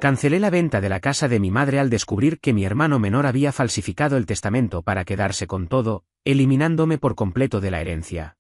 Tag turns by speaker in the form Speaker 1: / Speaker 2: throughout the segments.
Speaker 1: Cancelé la venta de la casa de mi madre al descubrir que mi hermano menor había falsificado el testamento para quedarse con todo, eliminándome por completo de la herencia.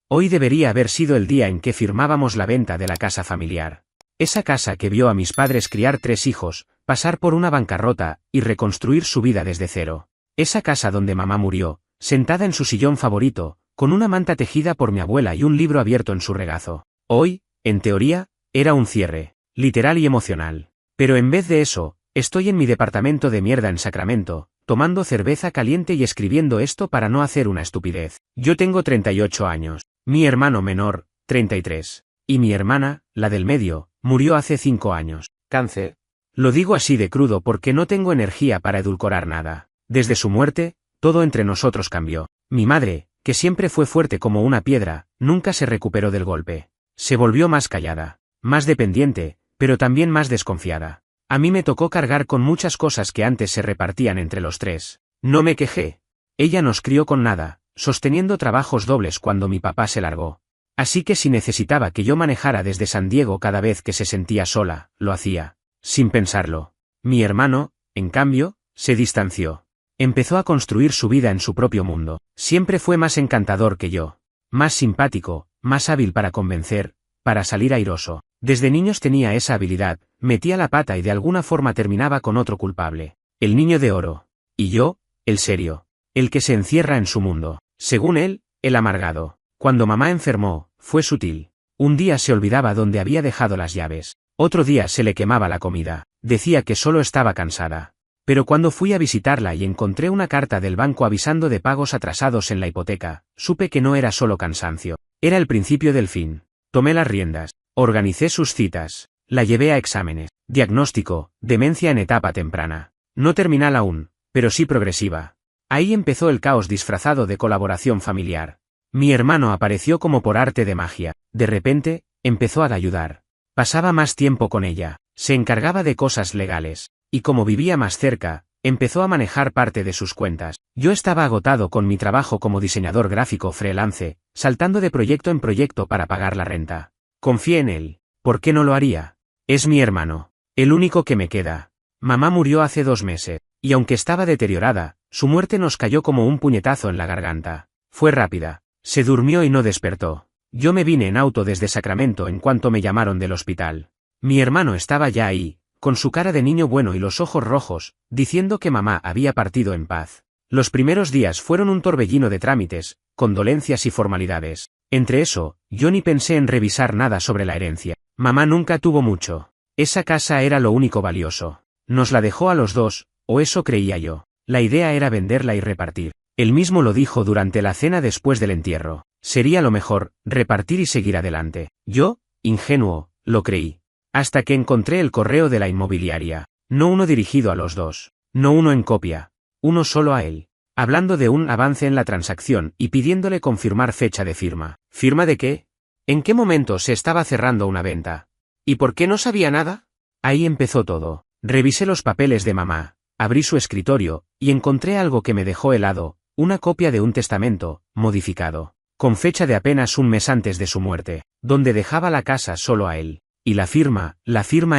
Speaker 1: Hoy debería haber sido el día en que firmábamos la venta de la casa familiar. Esa casa que vio a mis padres criar 3 hijos, pasar por una bancarrota y reconstruir su vida desde cero. Esa casa donde mamá murió, sentada en su sillón favorito, con una manta tejida por mi abuela y un libro abierto en su regazo. Hoy, en teoría, era un cierre, literal y emocional. Pero en vez de eso, estoy en mi departamento de mierda en Sacramento, tomando cerveza caliente y escribiendo esto para no hacer una estupidez. Yo tengo 38 años, mi hermano menor, 33. Y mi hermana, la del medio, murió hace 5 años. Cáncer. Lo digo así de crudo porque no tengo energía para edulcorar nada. Desde su muerte, todo entre nosotros cambió. Mi madre, que siempre fue fuerte como una piedra, nunca se recuperó del golpe. Se volvió más callada, más dependiente, pero también más desconfiada. A mí me tocó cargar con muchas cosas que antes se repartían entre los 3. No me quejé. Ella nos crió con nada, sosteniendo trabajos dobles cuando mi papá se largó. Así que si necesitaba que yo manejara desde San Diego cada vez que se sentía sola, lo hacía, sin pensarlo. Mi hermano, en cambio, se distanció. Empezó a construir su vida en su propio mundo. Siempre fue más encantador que yo. Más simpático, más hábil para convencer, para salir airoso. Desde niños tenía esa habilidad, metía la pata y de alguna forma terminaba con otro culpable. El niño de oro. Y yo, el serio. El que se encierra en su mundo. Según él, el amargado. Cuando mamá enfermó, fue sutil. Un día se olvidaba dónde había dejado las llaves. Otro día se le quemaba la comida. Decía que solo estaba cansada. Pero cuando fui a visitarla y encontré una carta del banco avisando de pagos atrasados en la hipoteca, supe que no era solo cansancio. Era el principio del fin. Tomé las riendas. Organicé sus citas. La llevé a exámenes. Diagnóstico, demencia en etapa temprana. No terminal aún, pero sí progresiva. Ahí empezó el caos disfrazado de colaboración familiar. Mi hermano apareció como por arte de magia. De repente, empezó a ayudar. Pasaba más tiempo con ella. Se encargaba de cosas legales. Y como vivía más cerca, empezó a manejar parte de sus cuentas. Yo estaba agotado con mi trabajo como diseñador gráfico freelance, saltando de proyecto en proyecto para pagar la renta. Confié en él. ¿Por qué no lo haría? Es mi hermano. El único que me queda. Mamá murió hace 2 meses, y aunque estaba deteriorada, su muerte nos cayó como un puñetazo en la garganta. Fue rápida. Se durmió y no despertó. Yo me vine en auto desde Sacramento en cuanto me llamaron del hospital. Mi hermano estaba ya ahí, con su cara de niño bueno y los ojos rojos, diciendo que mamá había partido en paz. Los primeros días fueron un torbellino de trámites, condolencias y formalidades. Entre eso, yo ni pensé en revisar nada sobre la herencia. Mamá nunca tuvo mucho. Esa casa era lo único valioso. Nos la dejó a los 2, o eso creía yo. La idea era venderla y repartir. Él mismo lo dijo durante la cena después del entierro. Sería lo mejor, repartir y seguir adelante. Yo, ingenuo, lo creí. Hasta que encontré el correo de la inmobiliaria. No uno dirigido a los 2. No uno en copia. Uno solo a él. Hablando de un avance en la transacción y pidiéndole confirmar fecha de firma. ¿Firma de qué? ¿En qué momento se estaba cerrando una venta? ¿Y por qué no sabía nada? Ahí empezó todo. Revisé los papeles de mamá, abrí su escritorio, y encontré algo que me dejó helado, una copia de un testamento, modificado, con fecha de apenas un mes antes de su muerte, donde dejaba la casa solo a él. Y la firma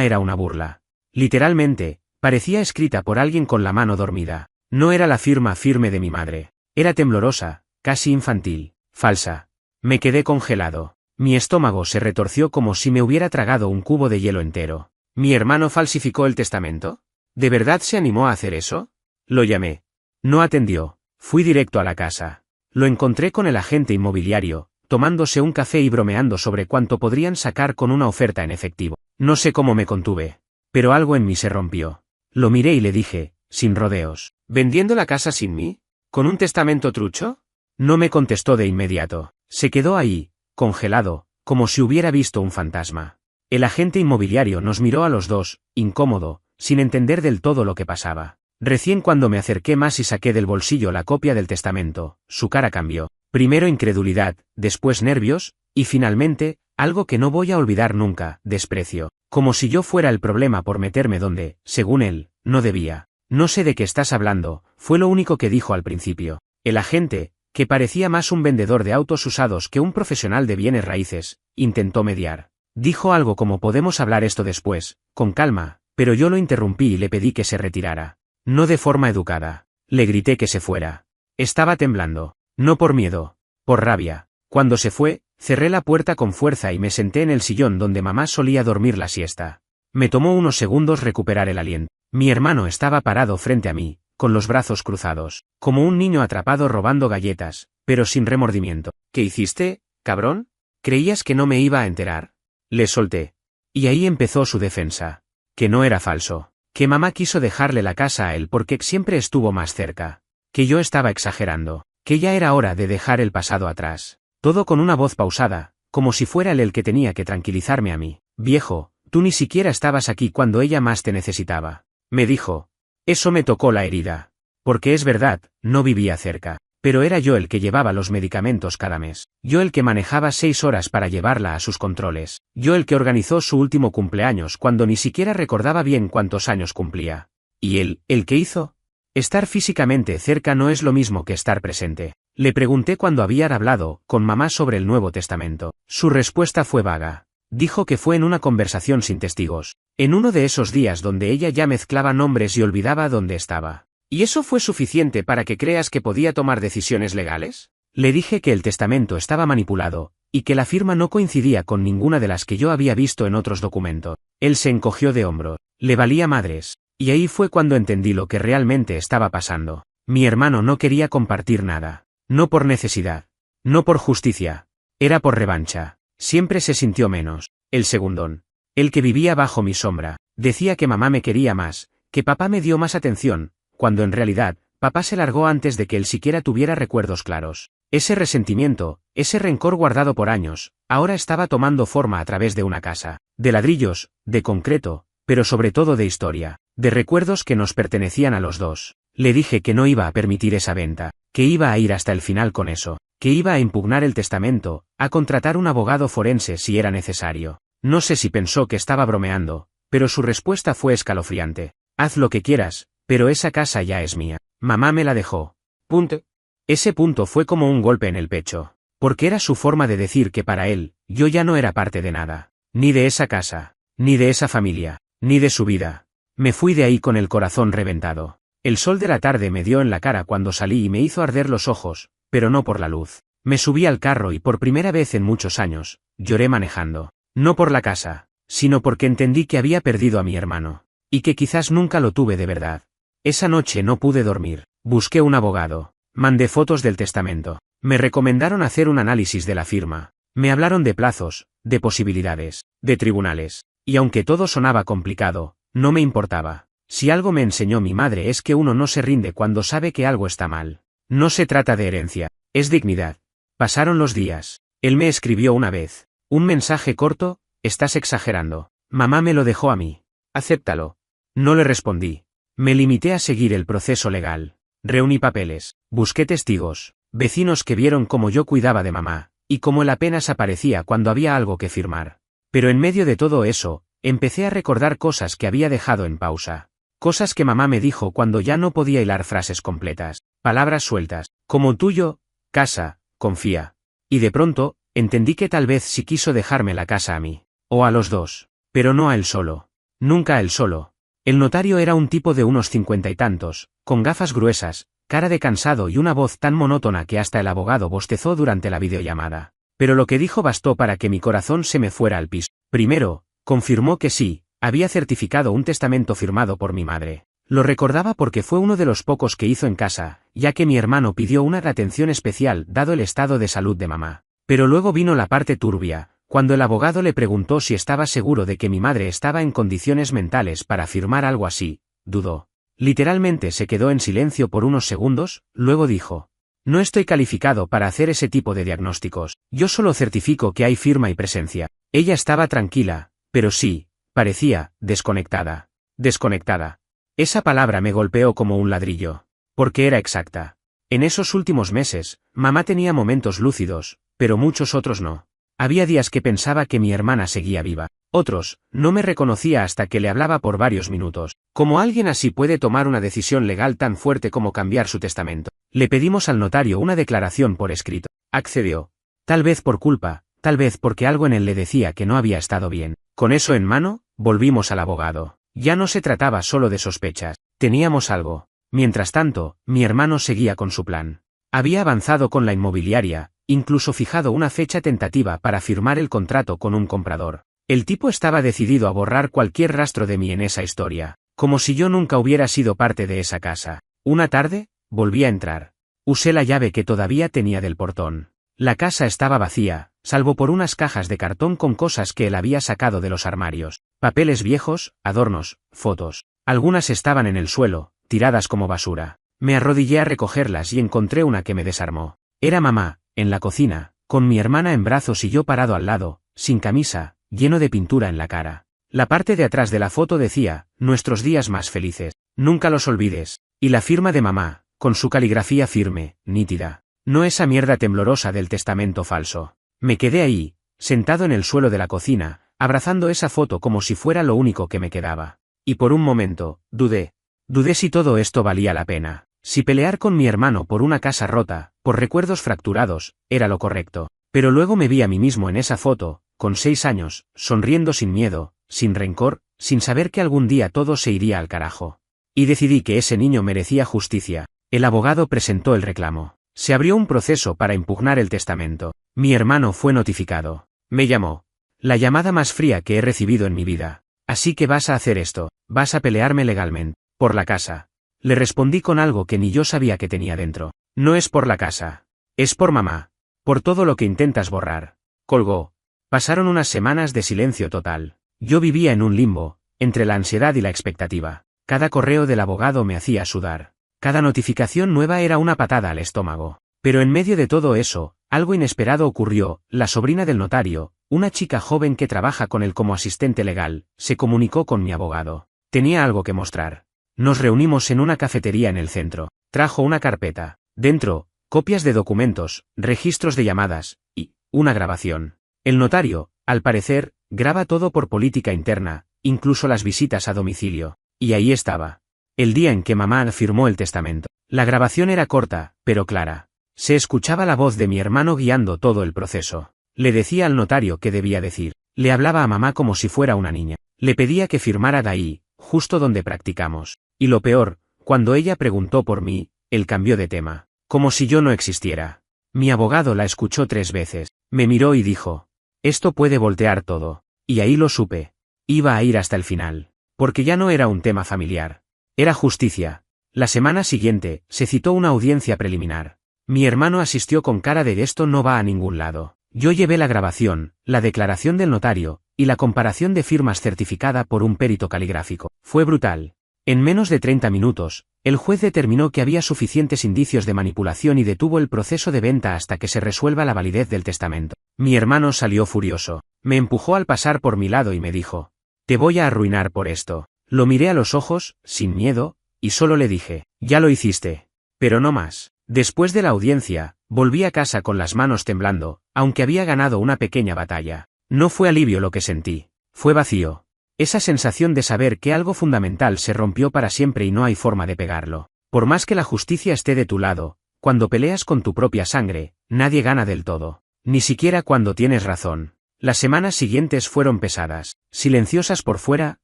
Speaker 1: era una burla. Literalmente, parecía escrita por alguien con la mano dormida. No era la firma firme de mi madre. Era temblorosa, casi infantil, falsa. Me quedé congelado. Mi estómago se retorció como si me hubiera tragado un cubo de hielo entero. ¿Mi hermano falsificó el testamento? ¿De verdad se animó a hacer eso? Lo llamé. No atendió. Fui directo a la casa. Lo encontré con el agente inmobiliario, tomándose un café y bromeando sobre cuánto podrían sacar con una oferta en efectivo. No sé cómo me contuve. Pero algo en mí se rompió. Lo miré y le dije, sin rodeos. ¿Vendiendo la casa sin mí? ¿Con un testamento trucho? No me contestó de inmediato. Se quedó ahí, congelado, como si hubiera visto un fantasma. El agente inmobiliario nos miró a los 2, incómodo, sin entender del todo lo que pasaba. Recién cuando me acerqué más y saqué del bolsillo la copia del testamento, su cara cambió. Primero incredulidad, después nervios, y finalmente, algo que no voy a olvidar nunca, desprecio. Como si yo fuera el problema por meterme donde, según él, no debía. No sé de qué estás hablando, fue lo único que dijo al principio. El agente, que parecía más un vendedor de autos usados que un profesional de bienes raíces, intentó mediar. Dijo algo como podemos hablar esto después, con calma, pero yo lo interrumpí y le pedí que se retirara. No de forma educada. Le grité que se fuera. Estaba temblando. No por miedo. Por rabia. Cuando se fue, cerré la puerta con fuerza y me senté en el sillón donde mamá solía dormir la siesta. Me tomó unos segundos recuperar el aliento. Mi hermano estaba parado frente a mí, con los brazos cruzados, como un niño atrapado robando galletas, pero sin remordimiento. ¿Qué hiciste, cabrón? ¿Creías que no me iba a enterar? Le solté. Y ahí empezó su defensa. Que no era falso. Que mamá quiso dejarle la casa a él porque siempre estuvo más cerca. Que yo estaba exagerando. Que ya era hora de dejar el pasado atrás. Todo con una voz pausada, como si fuera él el que tenía que tranquilizarme a mí. Viejo, tú ni siquiera estabas aquí cuando ella más te necesitaba. Me dijo. Eso me tocó la herida. Porque es verdad, no vivía cerca. Pero era yo el que llevaba los medicamentos cada mes. Yo el que manejaba 6 horas para llevarla a sus controles. Yo el que organizó su último cumpleaños cuando ni siquiera recordaba bien cuántos años cumplía. ¿Y él, el que hizo? Estar físicamente cerca no es lo mismo que estar presente. Le pregunté cuando había hablado con mamá sobre el Nuevo Testamento. Su respuesta fue vaga. Dijo que fue en una conversación sin testigos. En uno de esos días donde ella ya mezclaba nombres y olvidaba dónde estaba. ¿Y eso fue suficiente para que creas que podía tomar decisiones legales? Le dije que el testamento estaba manipulado, y que la firma no coincidía con ninguna de las que yo había visto en otros documentos. Él se encogió de hombros. Le valía madres. Y ahí fue cuando entendí lo que realmente estaba pasando. Mi hermano no quería compartir nada. No por necesidad. No por justicia. Era por revancha. Siempre se sintió menos. El segundón. El que vivía bajo mi sombra. Decía que mamá me quería más, que papá me dio más atención, cuando en realidad, papá se largó antes de que él siquiera tuviera recuerdos claros. Ese resentimiento, ese rencor guardado por años, ahora estaba tomando forma a través de una casa. De ladrillos, de concreto, pero sobre todo de historia. De recuerdos que nos pertenecían a los dos. Le dije que no iba a permitir esa venta, que iba a ir hasta el final con eso, que iba a impugnar el testamento, a contratar un abogado forense si era necesario. No sé si pensó que estaba bromeando, pero su respuesta fue escalofriante. Haz lo que quieras, pero esa casa ya es mía. Mamá me la dejó. Punto. Ese punto fue como un golpe en el pecho, porque era su forma de decir que para él, yo ya no era parte de nada, ni de esa casa, ni de esa familia, ni de su vida. Me fui de ahí con el corazón reventado. El sol de la tarde me dio en la cara cuando salí y me hizo arder los ojos, pero no por la luz. Me subí al carro y por primera vez en muchos años, lloré manejando. No por la casa, sino porque entendí que había perdido a mi hermano, y que quizás nunca lo tuve de verdad. Esa noche no pude dormir. Busqué un abogado. Mandé fotos del testamento. Me recomendaron hacer un análisis de la firma. Me hablaron de plazos, de posibilidades, de tribunales. Y aunque todo sonaba complicado, no me importaba. Si algo me enseñó mi madre es que uno no se rinde cuando sabe que algo está mal. No se trata de herencia, es dignidad. Pasaron los días. Él me escribió una vez. Un mensaje corto, estás exagerando. Mamá me lo dejó a mí. Acéptalo. No le respondí. Me limité a seguir el proceso legal. Reuní papeles, busqué testigos, vecinos que vieron cómo yo cuidaba de mamá, y cómo él apenas aparecía cuando había algo que firmar. Pero en medio de todo eso, empecé a recordar cosas que había dejado en pausa. Cosas que mamá me dijo cuando ya no podía hilar frases completas, palabras sueltas, como tuyo, casa, confía. Y de pronto, entendí que tal vez sí quiso dejarme la casa a mí, o a los dos, pero no a él solo. Nunca a él solo. El notario era un tipo de unos 50 y tantos, con gafas gruesas, cara de cansado y una voz tan monótona que hasta el abogado bostezó durante la videollamada. Pero lo que dijo bastó para que mi corazón se me fuera al piso. Primero, confirmó que sí, había certificado un testamento firmado por mi madre. Lo recordaba porque fue uno de los pocos que hizo en casa, ya que mi hermano pidió una atención especial dado el estado de salud de mamá. Pero luego vino la parte turbia. Cuando el abogado le preguntó si estaba seguro de que mi madre estaba en condiciones mentales para firmar algo así, dudó. Literalmente se quedó en silencio por unos segundos, luego dijo: no estoy calificado para hacer ese tipo de diagnósticos, yo solo certifico que hay firma y presencia. Ella estaba tranquila, pero sí, parecía, desconectada. Desconectada. Esa palabra me golpeó como un ladrillo. Porque era exacta. En esos últimos meses, mamá tenía momentos lúcidos, pero muchos otros no. Había días que pensaba que mi hermana seguía viva. Otros, no me reconocía hasta que le hablaba por varios minutos. ¿Cómo alguien así puede tomar una decisión legal tan fuerte como cambiar su testamento? Le pedimos al notario una declaración por escrito. Accedió. Tal vez por culpa, tal vez porque algo en él le decía que no había estado bien. Con eso en mano, volvimos al abogado. Ya no se trataba solo de sospechas, teníamos algo. Mientras tanto, mi hermano seguía con su plan. Había avanzado con la inmobiliaria, incluso fijado una fecha tentativa para firmar el contrato con un comprador. El tipo estaba decidido a borrar cualquier rastro de mí en esa historia, como si yo nunca hubiera sido parte de esa casa. Una tarde, volví a entrar. Usé la llave que todavía tenía del portón. La casa estaba vacía, salvo por unas cajas de cartón con cosas que él había sacado de los armarios, papeles viejos, adornos, fotos. Algunas estaban en el suelo, tiradas como basura. Me arrodillé a recogerlas y encontré una que me desarmó. Era mamá, en la cocina, con mi hermana en brazos y yo parado al lado, sin camisa, lleno de pintura en la cara. La parte de atrás de la foto decía, nuestros días más felices, nunca los olvides, y la firma de mamá, con su caligrafía firme, nítida. No esa mierda temblorosa del testamento falso. Me quedé ahí, sentado en el suelo de la cocina, abrazando esa foto como si fuera lo único que me quedaba. Y por un momento, dudé. Dudé si todo esto valía la pena. Si pelear con mi hermano por una casa rota, por recuerdos fracturados, era lo correcto. Pero luego me vi a mí mismo en esa foto, con 6 años, sonriendo sin miedo, sin rencor, sin saber que algún día todo se iría al carajo. Y decidí que ese niño merecía justicia. El abogado presentó el reclamo. Se abrió un proceso para impugnar el testamento. Mi hermano fue notificado. Me llamó. La llamada más fría que he recibido en mi vida. Así que vas a hacer esto, vas a pelearme legalmente. Por la casa. Le respondí con algo que ni yo sabía que tenía dentro. No es por la casa. Es por mamá. Por todo lo que intentas borrar. Colgó. Pasaron unas semanas de silencio total. Yo vivía en un limbo, entre la ansiedad y la expectativa. Cada correo del abogado me hacía sudar. Cada notificación nueva era una patada al estómago. Pero en medio de todo eso, algo inesperado ocurrió. La sobrina del notario, una chica joven que trabaja con él como asistente legal, se comunicó con mi abogado. Tenía algo que mostrar. Nos reunimos en una cafetería en el centro. Trajo una carpeta. Dentro, copias de documentos, registros de llamadas, y una grabación. El notario, al parecer, graba todo por política interna, incluso las visitas a domicilio. Y ahí estaba. El día en que mamá firmó el testamento. La grabación era corta, pero clara. Se escuchaba la voz de mi hermano guiando todo el proceso. Le decía al notario qué debía decir. Le hablaba a mamá como si fuera una niña. Le pedía que firmara de ahí, justo donde practicamos. Y lo peor, cuando ella preguntó por mí, él cambió de tema. Como si yo no existiera. Mi abogado la escuchó 3 veces. Me miró y dijo. Esto puede voltear todo. Y ahí lo supe. Iba a ir hasta el final. Porque ya no era un tema familiar. Era justicia. La semana siguiente, se citó una audiencia preliminar. Mi hermano asistió con cara de esto no va a ningún lado. Yo llevé la grabación, la declaración del notario, y la comparación de firmas certificada por un perito caligráfico. Fue brutal. En menos de 30 minutos, el juez determinó que había suficientes indicios de manipulación y detuvo el proceso de venta hasta que se resuelva la validez del testamento. Mi hermano salió furioso. Me empujó al pasar por mi lado y me dijo. Te voy a arruinar por esto. Lo miré a los ojos, sin miedo, y solo le dije, ya lo hiciste. Pero no más. Después de la audiencia, volví a casa con las manos temblando, aunque había ganado una pequeña batalla. No fue alivio lo que sentí, fue vacío. Esa sensación de saber que algo fundamental se rompió para siempre y no hay forma de pegarlo. Por más que la justicia esté de tu lado, cuando peleas con tu propia sangre, nadie gana del todo. Ni siquiera cuando tienes razón. Las semanas siguientes fueron pesadas, silenciosas por fuera,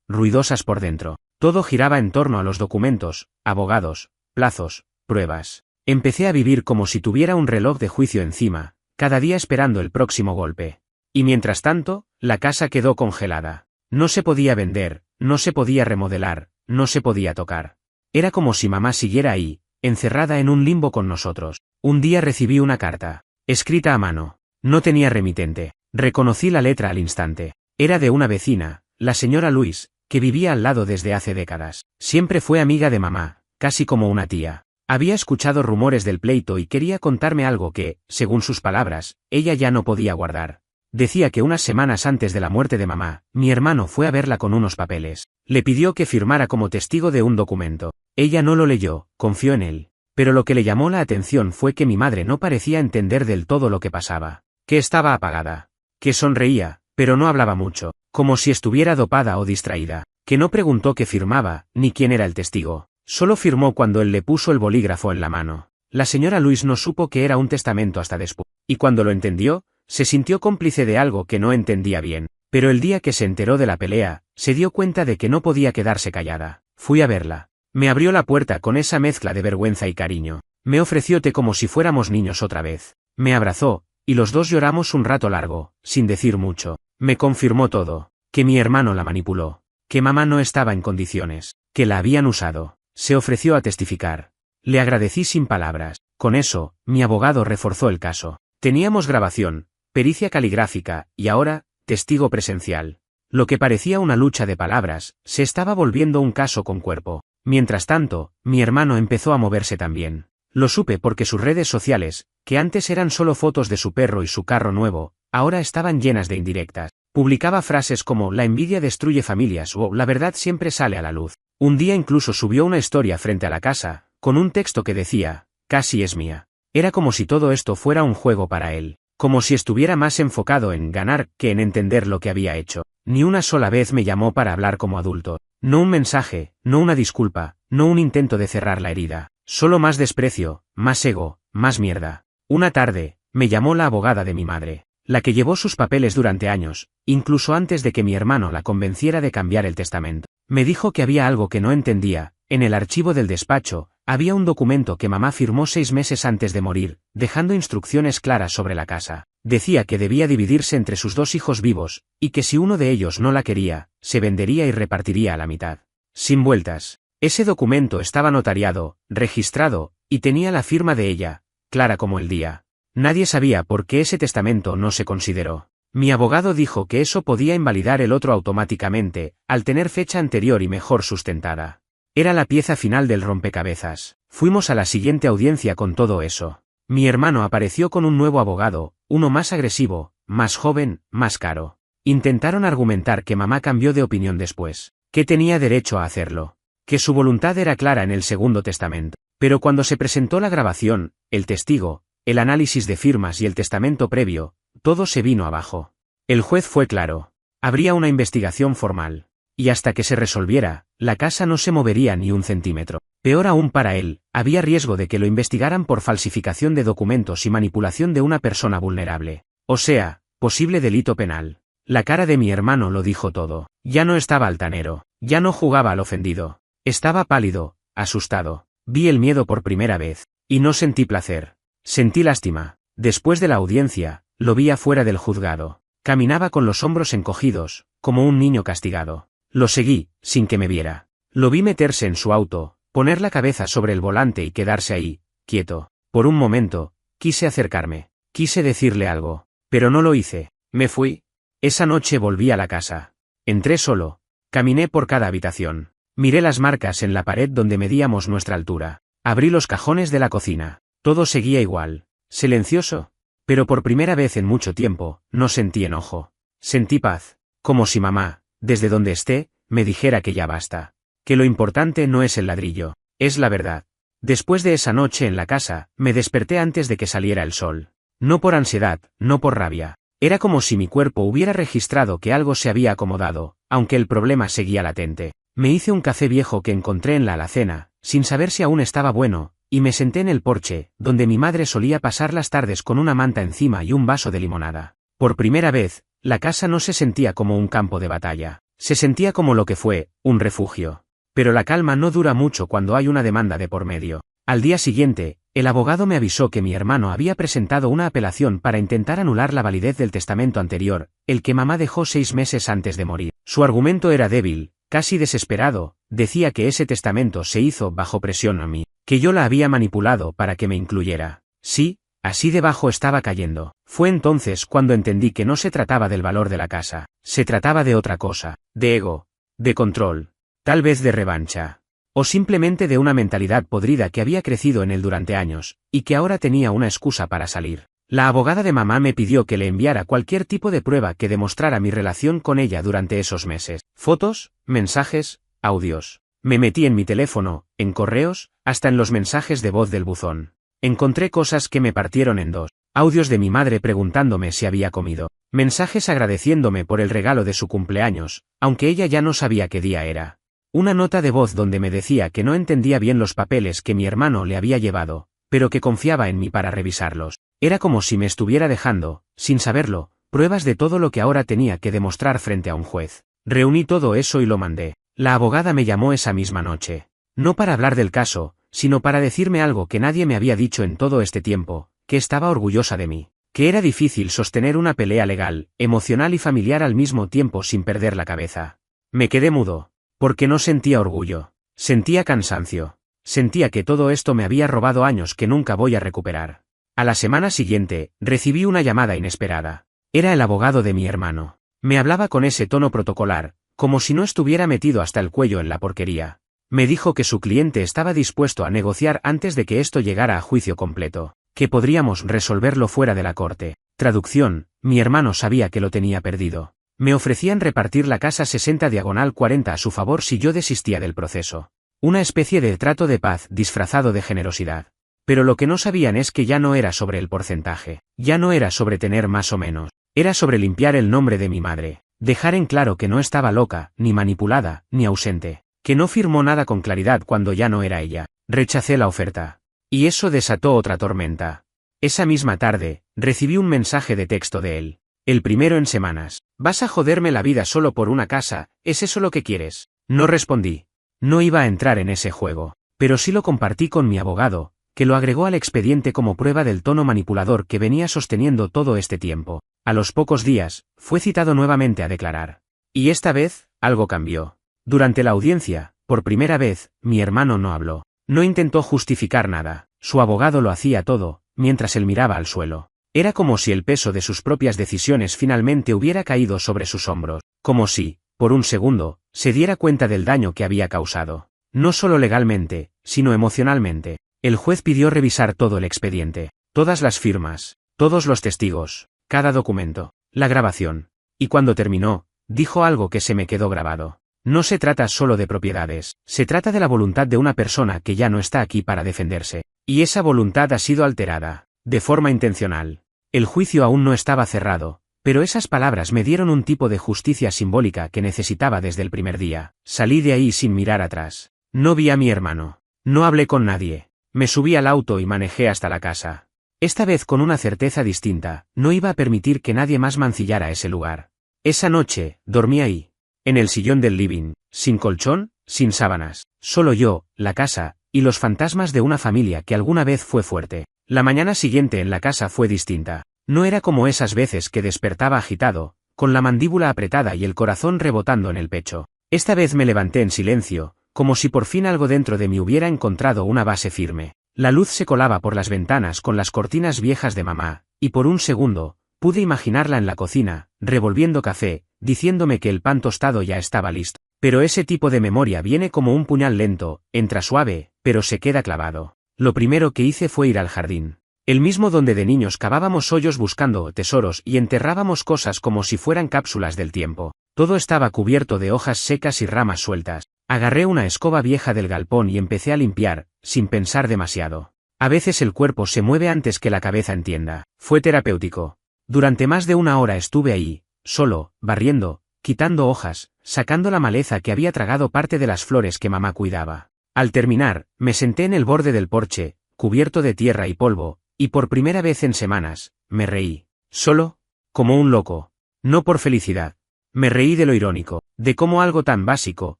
Speaker 1: ruidosas por dentro. Todo giraba en torno a los documentos, abogados, plazos, pruebas. Empecé a vivir como si tuviera un reloj de juicio encima, cada día esperando el próximo golpe. Y mientras tanto, la casa quedó congelada. No se podía vender, no se podía remodelar, no se podía tocar. Era como si mamá siguiera ahí, encerrada en un limbo con nosotros. Un día recibí una carta, escrita a mano. No tenía remitente. Reconocí la letra al instante. Era de una vecina, la señora Luis, que vivía al lado desde hace décadas. Siempre fue amiga de mamá, casi como una tía. Había escuchado rumores del pleito y quería contarme algo que, según sus palabras, ella ya no podía guardar. Decía que unas semanas antes de la muerte de mamá, mi hermano fue a verla con unos papeles. Le pidió que firmara como testigo de un documento. Ella no lo leyó, confió en él. Pero lo que le llamó la atención fue que mi madre no parecía entender del todo lo que pasaba. Que estaba apagada. Que sonreía, pero no hablaba mucho, como si estuviera dopada o distraída. Que no preguntó qué firmaba, ni quién era el testigo. Solo firmó cuando él le puso el bolígrafo en la mano. La señora Luis no supo que era un testamento hasta después. Y cuando lo entendió, se sintió cómplice de algo que no entendía bien. Pero el día que se enteró de la pelea, se dio cuenta de que no podía quedarse callada. Fui a verla. Me abrió la puerta con esa mezcla de vergüenza y cariño. Me ofreció té como si fuéramos niños otra vez. Me abrazó, y los dos lloramos un rato largo, sin decir mucho. Me confirmó todo, que mi hermano la manipuló, que mamá no estaba en condiciones, que la habían usado. Se ofreció a testificar. Le agradecí sin palabras. Con eso, mi abogado reforzó el caso. Teníamos grabación, pericia caligráfica, y ahora, testigo presencial. Lo que parecía una lucha de palabras, se estaba volviendo un caso con cuerpo. Mientras tanto, mi hermano empezó a moverse también. Lo supe porque sus redes sociales, que antes eran solo fotos de su perro y su carro nuevo, ahora estaban llenas de indirectas. Publicaba frases como "la envidia destruye familias" o "la verdad siempre sale a la luz". Un día incluso subió una historia frente a la casa, con un texto que decía, "casi es mía". Era como si todo esto fuera un juego para él, como si estuviera más enfocado en ganar que en entender lo que había hecho. Ni una sola vez me llamó para hablar como adulto. No un mensaje, no una disculpa, no un intento de cerrar la herida. Solo más desprecio, más ego, más mierda. Una tarde, me llamó la abogada de mi madre, la que llevó sus papeles durante años, incluso antes de que mi hermano la convenciera de cambiar el testamento. Me dijo que había algo que no entendía. En el archivo del despacho, había un documento que mamá firmó 6 meses antes de morir, dejando instrucciones claras sobre la casa. Decía que debía dividirse entre sus 2 hijos vivos, y que si uno de ellos no la quería, se vendería y repartiría a la mitad. Sin vueltas. Ese documento estaba notariado, registrado, y tenía la firma de ella, clara como el día. Nadie sabía por qué ese testamento no se consideró. Mi abogado dijo que eso podía invalidar el otro automáticamente, al tener fecha anterior y mejor sustentada. Era la pieza final del rompecabezas. Fuimos a la siguiente audiencia con todo eso. Mi hermano apareció con un nuevo abogado, uno más agresivo, más joven, más caro. Intentaron argumentar que mamá cambió de opinión después, que tenía derecho a hacerlo, que su voluntad era clara en el segundo testamento. Pero cuando se presentó la grabación, el testigo, el análisis de firmas y el testamento previo, todo se vino abajo. El juez fue claro. Habría una investigación formal. Y hasta que se resolviera, la casa no se movería ni un centímetro. Peor aún para él, había riesgo de que lo investigaran por falsificación de documentos y manipulación de una persona vulnerable. O sea, posible delito penal. La cara de mi hermano lo dijo todo. Ya no estaba altanero, ya no jugaba al ofendido. Estaba pálido, asustado. Vi el miedo por primera vez, y no sentí placer. Sentí lástima. Después de la audiencia, lo vi afuera del juzgado. Caminaba con los hombros encogidos, como un niño castigado. Lo seguí, sin que me viera. Lo vi meterse en su auto, poner la cabeza sobre el volante y quedarse ahí, quieto. Por un momento, quise acercarme, quise decirle algo, pero no lo hice. Me fui. Esa noche volví a la casa. Entré solo. Caminé por cada habitación. Miré las marcas en la pared donde medíamos nuestra altura. Abrí los cajones de la cocina. Todo seguía igual. Silencioso. Pero por primera vez en mucho tiempo, no sentí enojo. Sentí paz. Como si mamá, desde donde esté, me dijera que ya basta. Que lo importante no es el ladrillo, es la verdad. Después de esa noche en la casa, me desperté antes de que saliera el sol. No por ansiedad, no por rabia. Era como si mi cuerpo hubiera registrado que algo se había acomodado, aunque el problema seguía latente. Me hice un café viejo que encontré en la alacena, sin saber si aún estaba bueno, y me senté en el porche, donde mi madre solía pasar las tardes con una manta encima y un vaso de limonada. Por primera vez, la casa no se sentía como un campo de batalla. Se sentía como lo que fue, un refugio. Pero la calma no dura mucho cuando hay una demanda de por medio. Al día siguiente, el abogado me avisó que mi hermano había presentado una apelación para intentar anular la validez del testamento anterior, el que mamá dejó 6 meses antes de morir. Su argumento era débil, casi desesperado. Decía que ese testamento se hizo bajo presión a mí, que yo la había manipulado para que me incluyera. Sí, así debajo estaba cayendo. Fue entonces cuando entendí que no se trataba del valor de la casa, se trataba de otra cosa, de ego, de control, tal vez de revancha. O simplemente de una mentalidad podrida que había crecido en él durante años, y que ahora tenía una excusa para salir. La abogada de mamá me pidió que le enviara cualquier tipo de prueba que demostrara mi relación con ella durante esos meses. Fotos, mensajes, audios. Me metí en mi teléfono, en correos, hasta en los mensajes de voz del buzón. Encontré cosas que me partieron en dos. Audios de mi madre preguntándome si había comido. Mensajes agradeciéndome por el regalo de su cumpleaños, aunque ella ya no sabía qué día era. Una nota de voz donde me decía que no entendía bien los papeles que mi hermano le había llevado, pero que confiaba en mí para revisarlos. Era como si me estuviera dejando, sin saberlo, pruebas de todo lo que ahora tenía que demostrar frente a un juez. Reuní todo eso y lo mandé. La abogada me llamó esa misma noche. No para hablar del caso, sino para decirme algo que nadie me había dicho en todo este tiempo, que estaba orgullosa de mí, que era difícil sostener una pelea legal, emocional y familiar al mismo tiempo sin perder la cabeza. Me quedé mudo, porque no sentía orgullo, sentía cansancio, sentía que todo esto me había robado años que nunca voy a recuperar. A la semana siguiente, recibí una llamada inesperada. Era el abogado de mi hermano. Me hablaba con ese tono protocolar, como si no estuviera metido hasta el cuello en la porquería. Me dijo que su cliente estaba dispuesto a negociar antes de que esto llegara a juicio completo, que podríamos resolverlo fuera de la corte. Traducción, mi hermano sabía que lo tenía perdido. Me ofrecían repartir la casa 60/40 a su favor si yo desistía del proceso. Una especie de trato de paz disfrazado de generosidad. Pero lo que no sabían es que ya no era sobre el porcentaje, ya no era sobre tener más o menos, era sobre limpiar el nombre de mi madre, dejar en claro que no estaba loca, ni manipulada, ni ausente, que no firmó nada con claridad cuando ya no era ella. Rechacé la oferta. Y eso desató otra tormenta. Esa misma tarde, recibí un mensaje de texto de él. El primero en semanas. ¿Vas a joderme la vida solo por una casa? ¿Es eso lo que quieres? No respondí. No iba a entrar en ese juego, pero sí lo compartí con mi abogado, que lo agregó al expediente como prueba del tono manipulador que venía sosteniendo todo este tiempo. A los pocos días, fue citado nuevamente a declarar. Y esta vez, algo cambió. Durante la audiencia, por primera vez, mi hermano no habló. No intentó justificar nada. Su abogado lo hacía todo, mientras él miraba al suelo. Era como si el peso de sus propias decisiones finalmente hubiera caído sobre sus hombros. Como si, por un segundo, se diera cuenta del daño que había causado. No solo legalmente, sino emocionalmente. El juez pidió revisar todo el expediente, todas las firmas, todos los testigos, cada documento, la grabación. Y cuando terminó, dijo algo que se me quedó grabado. No se trata solo de propiedades, se trata de la voluntad de una persona que ya no está aquí para defenderse. Y esa voluntad ha sido alterada, de forma intencional. El juicio aún no estaba cerrado, pero esas palabras me dieron un tipo de justicia simbólica que necesitaba desde el primer día. Salí de ahí sin mirar atrás. No vi a mi hermano. No hablé con nadie. Me subí al auto y manejé hasta la casa. Esta vez con una certeza distinta, no iba a permitir que nadie más mancillara ese lugar. Esa noche, dormí ahí, en el sillón del living, sin colchón, sin sábanas, solo yo, la casa, y los fantasmas de una familia que alguna vez fue fuerte. La mañana siguiente en la casa fue distinta. No era como esas veces que despertaba agitado, con la mandíbula apretada y el corazón rebotando en el pecho. Esta vez me levanté en silencio, como si por fin algo dentro de mí hubiera encontrado una base firme. La luz se colaba por las ventanas con las cortinas viejas de mamá, y por un segundo, pude imaginarla en la cocina, revolviendo café, diciéndome que el pan tostado ya estaba listo. Pero ese tipo de memoria viene como un puñal lento, entra suave, pero se queda clavado. Lo primero que hice fue ir al jardín. El mismo donde de niños cavábamos hoyos buscando tesoros y enterrábamos cosas como si fueran cápsulas del tiempo. Todo estaba cubierto de hojas secas y ramas sueltas. Agarré una escoba vieja del galpón y empecé a limpiar, sin pensar demasiado. A veces el cuerpo se mueve antes que la cabeza entienda. Fue terapéutico. Durante más de una hora estuve ahí, solo, barriendo, quitando hojas, sacando la maleza que había tragado parte de las flores que mamá cuidaba. Al terminar, me senté en el borde del porche, cubierto de tierra y polvo, y por primera vez en semanas, me reí. Solo, como un loco. No por felicidad. Me reí de lo irónico, de cómo algo tan básico,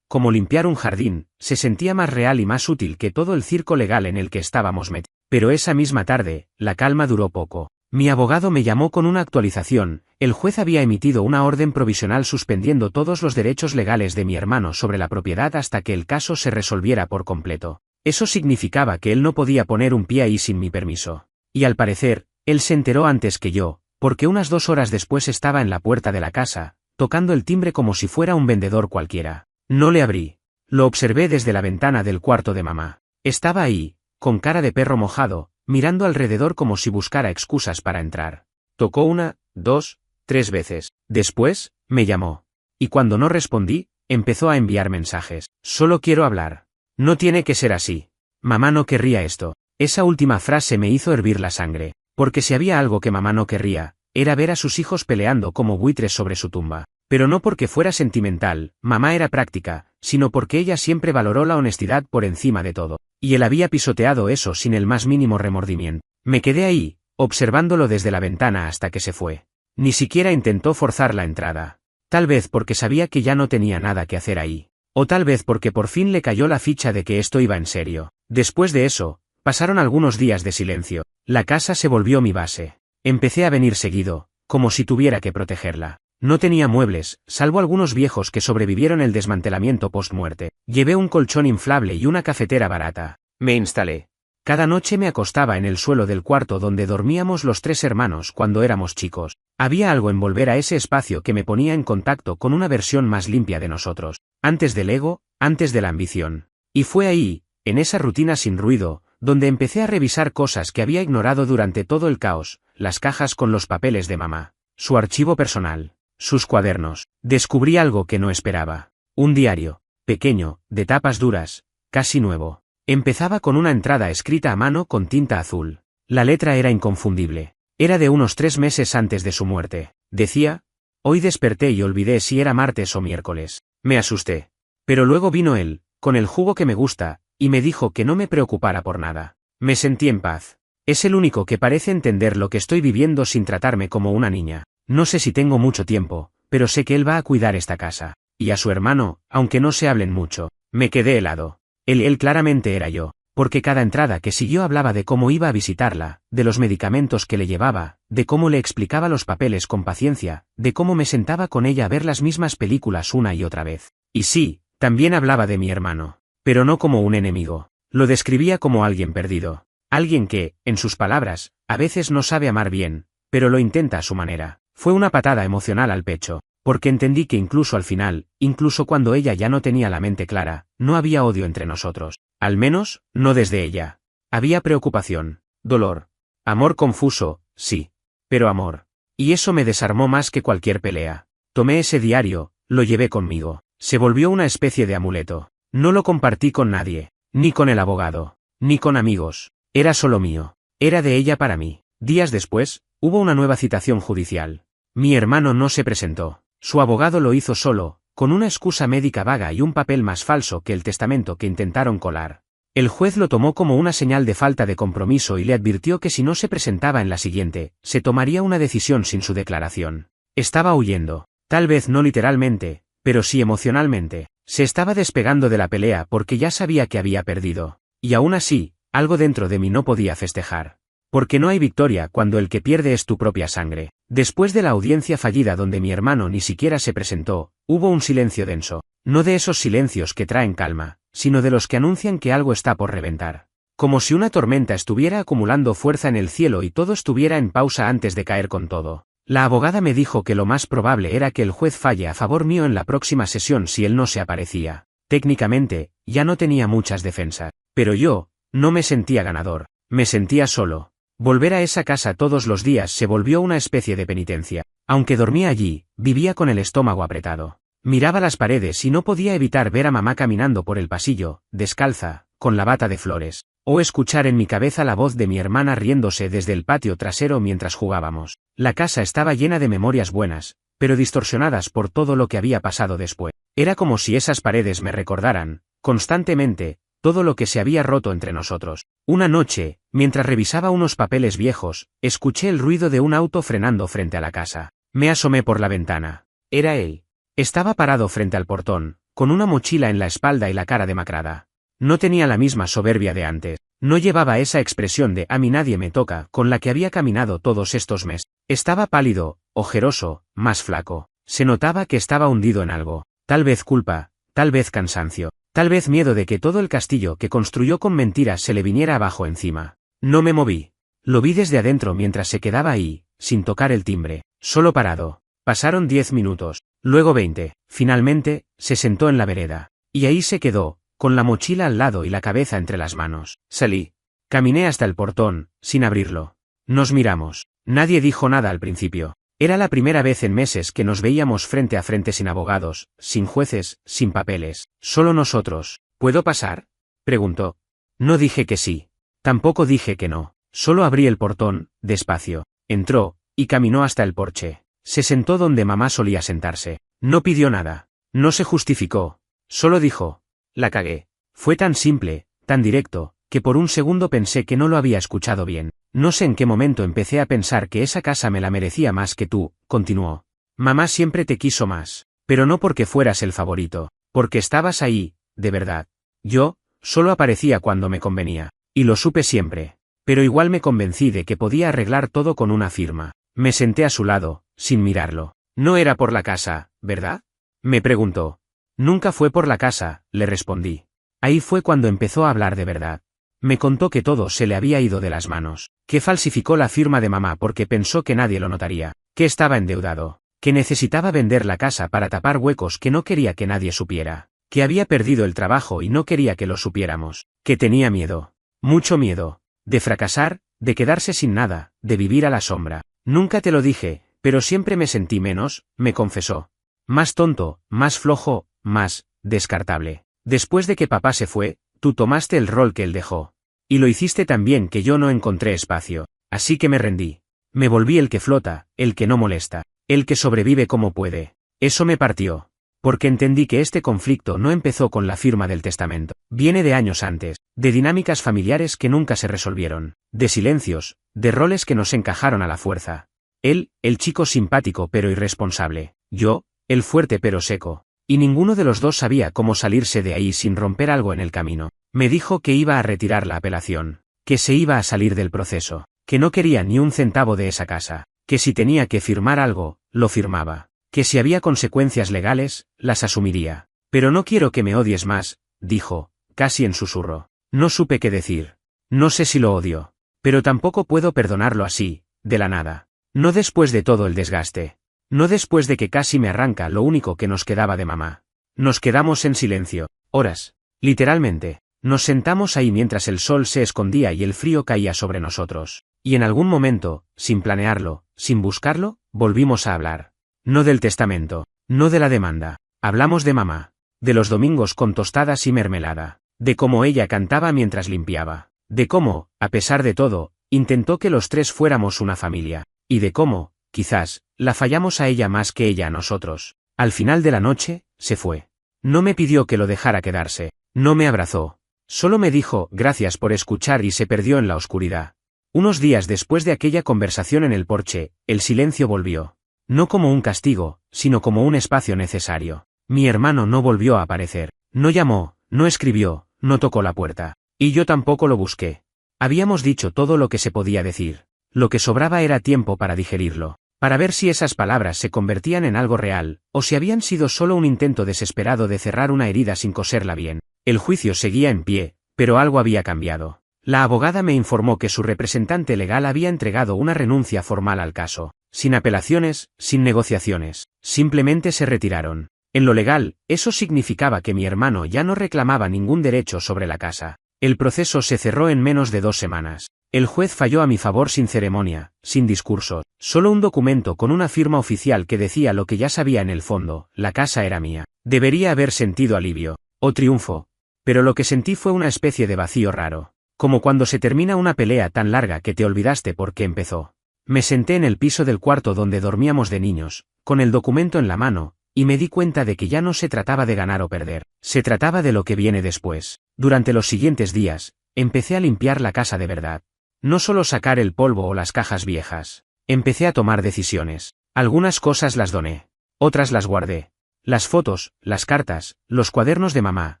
Speaker 1: como limpiar un jardín, se sentía más real y más útil que todo el circo legal en el que estábamos metidos. Pero esa misma tarde, la calma duró poco. Mi abogado me llamó con una actualización. El juez había emitido una orden provisional suspendiendo todos los derechos legales de mi hermano sobre la propiedad hasta que el caso se resolviera por completo. Eso significaba que él no podía poner un pie ahí sin mi permiso. Y al parecer, él se enteró antes que yo, porque unas 2 horas después estaba en la puerta de la casa, tocando el timbre como si fuera un vendedor cualquiera. No le abrí. Lo observé desde la ventana del cuarto de mamá. Estaba ahí, con cara de perro mojado, mirando alrededor como si buscara excusas para entrar. Tocó 1, 2, 3 veces. Después, me llamó. Y cuando no respondí, empezó a enviar mensajes. Solo quiero hablar. No tiene que ser así. Mamá no querría esto. Esa última frase me hizo hervir la sangre, porque si había algo que mamá no querría, era ver a sus hijos peleando como buitres sobre su tumba. Pero no porque fuera sentimental, mamá era práctica, sino porque ella siempre valoró la honestidad por encima de todo. Y él había pisoteado eso sin el más mínimo remordimiento. Me quedé ahí, observándolo desde la ventana hasta que se fue. Ni siquiera intentó forzar la entrada. Tal vez porque sabía que ya no tenía nada que hacer ahí. O tal vez porque por fin le cayó la ficha de que esto iba en serio. Después de eso, pasaron algunos días de silencio. La casa se volvió mi base. Empecé a venir seguido, como si tuviera que protegerla. No tenía muebles, salvo algunos viejos que sobrevivieron el desmantelamiento post-muerte. Llevé un colchón inflable y una cafetera barata. Me instalé. Cada noche me acostaba en el suelo del cuarto donde dormíamos los 3 hermanos cuando éramos chicos. Había algo en volver a ese espacio que me ponía en contacto con una versión más limpia de nosotros. Antes del ego, antes de la ambición. Y fue ahí, en esa rutina sin ruido, donde empecé a revisar cosas que había ignorado durante todo el caos, las cajas con los papeles de mamá, su archivo personal, sus cuadernos. Descubrí algo que no esperaba. Un diario, pequeño, de tapas duras, casi nuevo. Empezaba con una entrada escrita a mano con tinta azul. La letra era inconfundible. Era de unos 3 meses antes de su muerte. Decía: hoy desperté y olvidé si era martes o miércoles. Me asusté. Pero luego vino él, con el jugo que me gusta, y me dijo que no me preocupara por nada. Me sentí en paz. Es el único que parece entender lo que estoy viviendo sin tratarme como una niña. No sé si tengo mucho tiempo, pero sé que él va a cuidar esta casa. Y a su hermano, aunque no se hablen mucho. Me quedé helado. Él claramente era yo, porque cada entrada que siguió hablaba de cómo iba a visitarla, de los medicamentos que le llevaba, de cómo le explicaba los papeles con paciencia, de cómo me sentaba con ella a ver las mismas películas una y otra vez. Y sí, también hablaba de mi hermano, pero no como un enemigo. Lo describía como alguien perdido. Alguien que, en sus palabras, a veces no sabe amar bien, pero lo intenta a su manera. Fue una patada emocional al pecho, porque entendí que incluso al final, incluso cuando ella ya no tenía la mente clara, no había odio entre nosotros. Al menos, no desde ella. Había preocupación, dolor, amor confuso, sí. Pero amor. Y eso me desarmó más que cualquier pelea. Tomé ese diario, lo llevé conmigo. Se volvió una especie de amuleto. No lo compartí con nadie, ni con el abogado, ni con amigos. Era solo mío. Era de ella para mí. Días después, hubo una nueva citación judicial. Mi hermano no se presentó. Su abogado lo hizo solo, con una excusa médica vaga y un papel más falso que el testamento que intentaron colar. El juez lo tomó como una señal de falta de compromiso y le advirtió que si no se presentaba en la siguiente, se tomaría una decisión sin su declaración. Estaba huyendo. Tal vez no literalmente, pero sí emocionalmente. Se estaba despegando de la pelea porque ya sabía que había perdido. Y aún así, algo dentro de mí no podía festejar. Porque no hay victoria cuando el que pierde es tu propia sangre. Después de la audiencia fallida donde mi hermano ni siquiera se presentó, hubo un silencio denso. No de esos silencios que traen calma, sino de los que anuncian que algo está por reventar. Como si una tormenta estuviera acumulando fuerza en el cielo y todo estuviera en pausa antes de caer con todo. La abogada me dijo que lo más probable era que el juez falle a favor mío en la próxima sesión si él no se aparecía. Técnicamente, ya no tenía muchas defensas. Pero yo, no me sentía ganador. Me sentía solo. Volver a esa casa todos los días se volvió una especie de penitencia. Aunque dormía allí, vivía con el estómago apretado. Miraba las paredes y no podía evitar ver a mamá caminando por el pasillo, descalza, con la bata de flores, o escuchar en mi cabeza la voz de mi hermana riéndose desde el patio trasero mientras jugábamos. La casa estaba llena de memorias buenas, pero distorsionadas por todo lo que había pasado después. Era como si esas paredes me recordaran, constantemente, todo lo que se había roto entre nosotros. Una noche, mientras revisaba unos papeles viejos, escuché el ruido de un auto frenando frente a la casa. Me asomé por la ventana. Era él. Estaba parado frente al portón, con una mochila en la espalda y la cara demacrada. No tenía la misma soberbia de antes. No llevaba esa expresión de "a mí nadie me toca" con la que había caminado todos estos meses. Estaba pálido, ojeroso, más flaco. Se notaba que estaba hundido en algo. Tal vez culpa, tal vez cansancio. Tal vez miedo de que todo el castillo que construyó con mentiras se le viniera abajo encima. No me moví. Lo vi desde adentro mientras se quedaba ahí, sin tocar el timbre, solo parado. Pasaron 10 minutos, luego 20. Finalmente, se sentó en la vereda. Y ahí se quedó, con la mochila al lado y la cabeza entre las manos. Salí. Caminé hasta el portón, sin abrirlo. Nos miramos. Nadie dijo nada al principio. Era la primera vez en meses que nos veíamos frente a frente sin abogados, sin jueces, sin papeles. Solo nosotros. ¿Puedo pasar?, preguntó. No dije que sí. Tampoco dije que no. Solo abrí el portón, despacio. Entró, y caminó hasta el porche. Se sentó donde mamá solía sentarse. No pidió nada. No se justificó. Solo dijo: la cagué. Fue tan simple, tan directo, que por un segundo pensé que no lo había escuchado bien. No sé en qué momento empecé a pensar que esa casa me la merecía más que tú, continuó. Mamá siempre te quiso más, pero no porque fueras el favorito, porque estabas ahí, de verdad. Yo, solo aparecía cuando me convenía, y lo supe siempre, pero igual me convencí de que podía arreglar todo con una firma. Me senté a su lado, sin mirarlo. No era por la casa, ¿verdad? Me preguntó. Nunca fue por la casa, le respondí. Ahí fue cuando empezó a hablar de verdad. Me contó que todo se le había ido de las manos, que falsificó la firma de mamá porque pensó que nadie lo notaría, que estaba endeudado, que necesitaba vender la casa para tapar huecos que no quería que nadie supiera, que había perdido el trabajo y no quería que lo supiéramos, que tenía miedo, mucho miedo, de fracasar, de quedarse sin nada, de vivir a la sombra. Nunca te lo dije, pero siempre me sentí menos, me confesó. Más tonto, más flojo, más descartable. Después de que papá se fue, tú tomaste el rol que él dejó. Y lo hiciste tan bien que yo no encontré espacio, así que me rendí. Me volví el que flota, el que no molesta, el que sobrevive como puede. Eso me partió. Porque entendí que este conflicto no empezó con la firma del testamento. Viene de años antes, de dinámicas familiares que nunca se resolvieron, de silencios, de roles que nos encajaron a la fuerza. Él, el chico simpático pero irresponsable. Yo, el fuerte pero seco. Y ninguno de los dos sabía cómo salirse de ahí sin romper algo en el camino. Me dijo que iba a retirar la apelación, que se iba a salir del proceso, que no quería ni un centavo de esa casa, que si tenía que firmar algo, lo firmaba, que si había consecuencias legales, las asumiría. Pero no quiero que me odies más, dijo, casi en susurro. No supe qué decir. No sé si lo odio, pero tampoco puedo perdonarlo así, de la nada. No después de todo el desgaste. No después de que casi me arranca lo único que nos quedaba de mamá. Nos quedamos en silencio, horas. Literalmente, nos sentamos ahí mientras el sol se escondía y el frío caía sobre nosotros. Y en algún momento, sin planearlo, sin buscarlo, volvimos a hablar. No del testamento, no de la demanda. Hablamos de mamá. De los domingos con tostadas y mermelada. De cómo ella cantaba mientras limpiaba. De cómo, a pesar de todo, intentó que los tres fuéramos una familia. Y de cómo, quizás, la fallamos a ella más que ella a nosotros. Al final de la noche, se fue. No me pidió que lo dejara quedarse, no me abrazó. Solo me dijo, gracias por escuchar y se perdió en la oscuridad. Unos días después de aquella conversación en el porche, el silencio volvió. No como un castigo, sino como un espacio necesario. Mi hermano no volvió a aparecer. No llamó, no escribió, no tocó la puerta. Y yo tampoco lo busqué. Habíamos dicho todo lo que se podía decir. Lo que sobraba era tiempo para digerirlo. Para ver si esas palabras se convertían en algo real, o si habían sido solo un intento desesperado de cerrar una herida sin coserla bien. El juicio seguía en pie, pero algo había cambiado. La abogada me informó que su representante legal había entregado una renuncia formal al caso. Sin apelaciones, sin negociaciones. Simplemente se retiraron. En lo legal, eso significaba que mi hermano ya no reclamaba ningún derecho sobre la casa. El proceso se cerró en menos de 2 semanas. El juez falló a mi favor sin ceremonia, sin discurso, solo un documento con una firma oficial que decía lo que ya sabía en el fondo, la casa era mía. Debería haber sentido alivio, o triunfo, pero lo que sentí fue una especie de vacío raro, como cuando se termina una pelea tan larga que te olvidaste por qué empezó. Me senté en el piso del cuarto donde dormíamos de niños, con el documento en la mano, y me di cuenta de que ya no se trataba de ganar o perder, se trataba de lo que viene después. Durante los siguientes días, empecé a limpiar la casa de verdad. No solo sacar el polvo o las cajas viejas. Empecé a tomar decisiones. Algunas cosas las doné. Otras las guardé. Las fotos, las cartas, los cuadernos de mamá,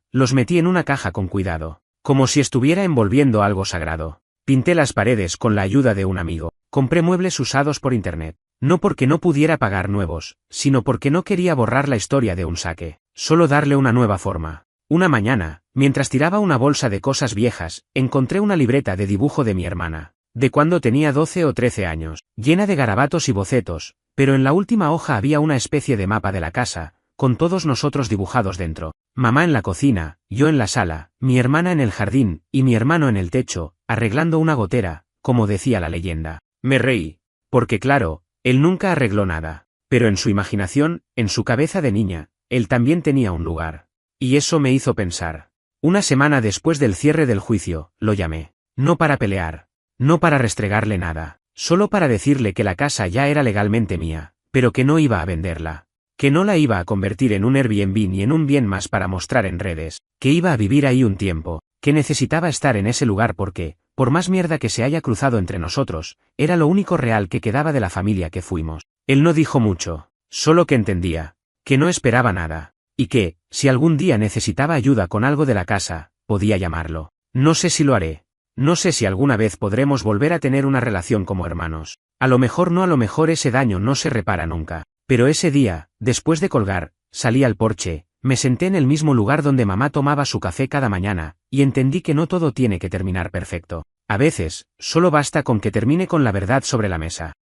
Speaker 1: los metí en una caja con cuidado. Como si estuviera envolviendo algo sagrado. Pinté las paredes con la ayuda de un amigo. Compré muebles usados por internet. No porque no pudiera pagar nuevos, sino porque no quería borrar la historia de un saque. Solo darle una nueva forma. Una mañana, mientras tiraba una bolsa de cosas viejas, encontré una libreta de dibujo de mi hermana, de cuando tenía 12 o 13 años, llena de garabatos y bocetos, pero en la última hoja había una especie de mapa de la casa, con todos nosotros dibujados dentro. Mamá en la cocina, yo en la sala, mi hermana en el jardín, y mi hermano en el techo, arreglando una gotera, como decía la leyenda. Me reí, porque claro, él nunca arregló nada, pero en su imaginación, en su cabeza de niña, él también tenía un lugar. Y eso me hizo pensar. Una semana después del cierre del juicio, lo llamé. No para pelear. No para restregarle nada. Solo para decirle que la casa ya era legalmente mía, pero que no iba a venderla. Que no la iba a convertir en un Airbnb ni en un bien más para mostrar en redes. Que iba a vivir ahí un tiempo. que necesitaba estar en ese lugar porque, por más mierda que se haya cruzado entre nosotros, era lo único real que quedaba de la familia que fuimos. Él no dijo mucho, solo que entendía, que no esperaba nada, y que, si algún día necesitaba ayuda con algo de la casa, podía llamarlo. No sé si lo haré. No sé si alguna vez podremos volver a tener una relación como hermanos. A lo mejor ese daño no se repara nunca. Pero ese día, después de colgar, salí al porche, me senté en el mismo lugar donde mamá tomaba su café cada mañana, y entendí que no todo tiene que terminar perfecto. A veces, solo basta con que termine con la verdad sobre la mesa.